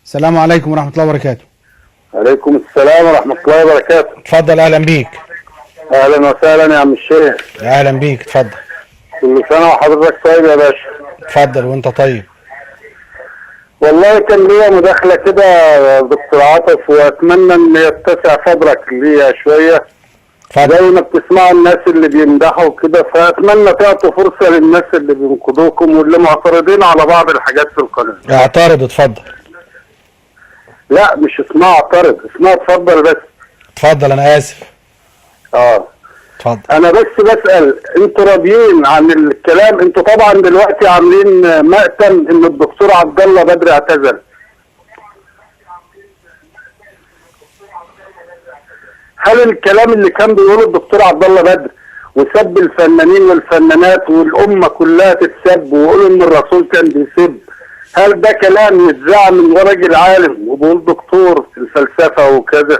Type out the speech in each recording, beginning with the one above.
السلام عليكم ورحمة الله وبركاته. عليكم السلام ورحمة الله وبركاته. اتفضل، اهلا بيك. اهلا وسهلا يا عم الشيخ. اهلا بيك، اتفضل. كل سنة وحضرتك طيب يا باشا. اتفضل وانت طيب. والله كان ليا مداخلة كده يا دكتور عاطف، واتمنى ان يتسع صدرك ليا شوية. اتفضل. زي ما بتسمعوا الناس اللي بيمدحوا كده، فاتمنى تعطوا فرصة للناس اللي بينقدوكم واللي معترضين على بعض الحاجات في القناة. اعترض، اتفضل. لا مش اسمها اعترض، اسمها اتفضل بس. اتفضل، انا اسف. اتفضل. اتفضل. انا بس بسأل، انتوا راضيين عن الكلام؟ انتوا طبعا دلوقتي عاملين مأتم ان الدكتور عبد الله بدر اعتزل. هل الكلام اللي كان بيقوله الدكتور عبد الله بدر وسب الفنانين والفنانات والامه كلها تتسب ويقولوا ان الرسول كان بيسب، هل ده كلام يتذاع من راجل عالم وبيقول دكتور في الفلسفه وكذا؟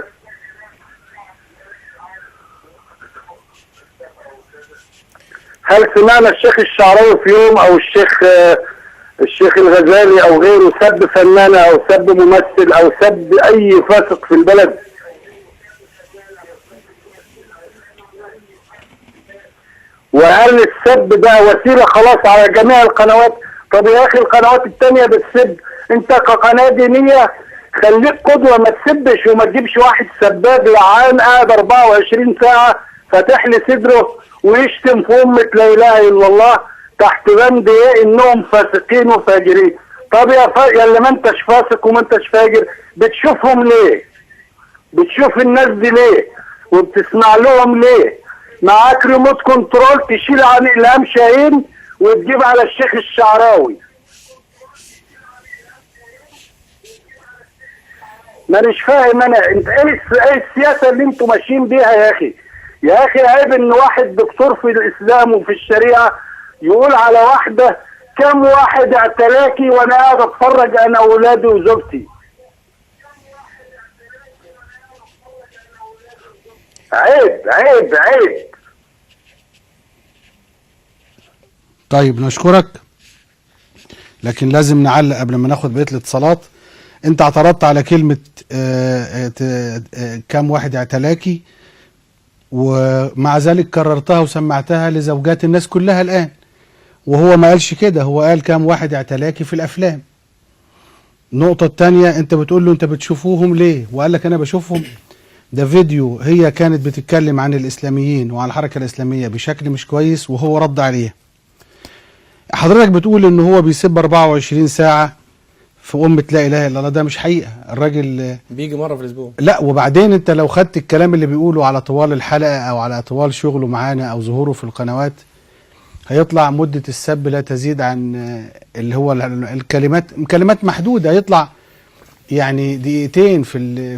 هل سمعنا الشيخ الشعراوي في يوم او الشيخ الغزالي او غيره سب فنانه او سب ممثل او سب اي فاسق في البلد؟ وهل السب ده وسيله خلاص على جميع القنوات؟ طب يا اخي القنوات التانية بتسب، انت كقناه دينيه خليك قدوه، ما تسبش وما تجيبش واحد سباب لعان قاعد 24 ساعه فاتح لي صدره ويشتم في امه لا اله الا الله تحت بند ايه؟ انهم فاسقين وفاجرين. طب يا اللي ما انتش فاسق وما انتش فاجر، بتشوفهم ليه؟ بتشوف الناس دي ليه؟ وبتسمع لهم ليه؟ معاك ريموت كنترول تشيل عن الهام شاهين وتجيب على الشيخ الشعراوي. مانيش فاهم انا انت ايه السياسه اللي انتوا ماشيين بيها يا اخي؟ يا اخي عيب ان واحد دكتور في الاسلام وفي الشريعه يقول على واحده كم واحد اعتلاكي وانا قاعد اتفرج انا واولادي وزوجتي. عيب عيب عيب. طيب نشكرك، لكن لازم نعلق قبل ما ناخد بقية الاتصالات. انت اعترضت على كلمة كم واحد اعتلاكي، ومع ذلك كررتها وسمعتها لزوجات الناس كلها الآن، وهو ما قالش كده، هو قال كم واحد اعتلاكي في الأفلام. النقطة التانية، انت بتقول له انت بتشوفوهم ليه؟ وقال لك انا بشوفهم، ده فيديو هي كانت بتتكلم عن الإسلاميين وعن الحركة الإسلامية بشكل مش كويس وهو رد عليها. حضرتك بتقول ان هو بيسب 24 ساعة في أمة لا إله إلا الله، ده مش حقيقة. الراجل بيجي مرة في الأسبوع. لا، وبعدين انت لو خدت الكلام اللي بيقوله على طوال الحلقة او على طوال شغله معانا او ظهوره في القنوات، هيطلع مدة السب لا تزيد عن اللي هو كلمات محدودة، هيطلع يعني دقيقتين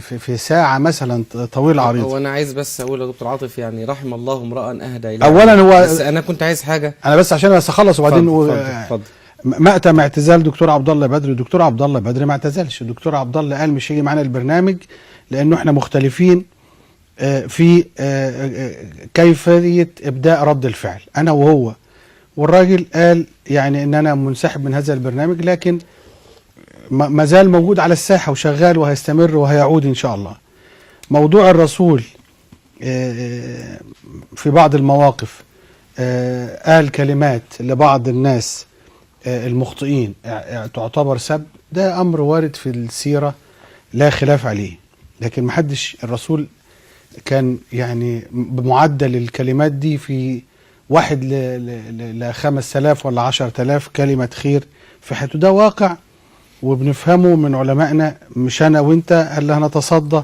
في ساعة مثلا طويل عريض. هو انا عايز بس اقول يا دكتور عاطف، يعني رحم الله امرأ اهدى الى اولا هو بس انا كنت عايز حاجة، انا بس عشان بس اخلص وبعدين اتفضل. مأتم اعتزال دكتور عبد الله بدر. الدكتور عبد الله بدر ما اعتزلش، الدكتور عبد الله قال مش هيجي معانا البرنامج لانه احنا مختلفين في كيفية ابداء رد الفعل انا وهو، والراجل قال يعني ان انا منسحب من هذا البرنامج، لكن ما زال موجود على الساحة وشغال وهيستمر وهيعود ان شاء الله. موضوع الرسول في بعض المواقف قال كلمات لبعض الناس المخطئين تعتبر سب، ده امر وارد في السيرة لا خلاف عليه، لكن محدش الرسول كان يعني بمعدل الكلمات دي في 1 ل 5000 ولا 10000 كلمة خير في حياته، ده واقع وبنفهمه من علمائنا، مش انا وانت اللي هنتصدى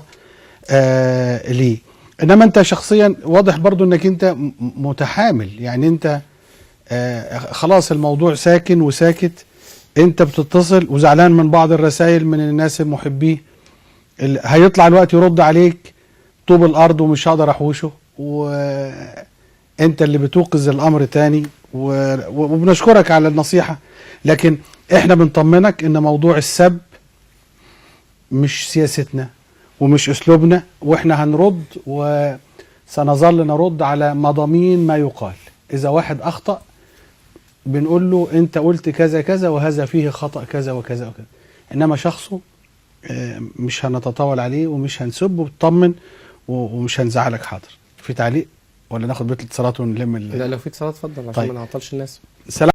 ليه. انما انت شخصيا واضح برضو انك انت متحامل، يعني انت خلاص الموضوع ساكن وساكت، انت بتتصل وزعلان من بعض الرسائل من الناس المحبيه، هيطلع الوقت يرد عليك طوب الارض ومش هقدر احوشه، وانت اللي بتوقظ الامر تاني، وبنشكرك على النصيحة، لكن احنا بنطمنك ان موضوع السب مش سياستنا ومش اسلوبنا، واحنا هنرد وسنظل نرد على مضامين ما يقال. اذا واحد اخطأ بنقول له انت قلت كذا كذا وهذا فيه خطأ كذا وكذا وكذا، انما شخصه مش هنتطاول عليه ومش هنسبه، بتطمن ومش هنزعلك. حاضر، في تعليق ولا ناخد بيت الاتصالات ونلم لا لو في اتصالات اتفضل عشان طيب. ما نعطلش الناس. سلام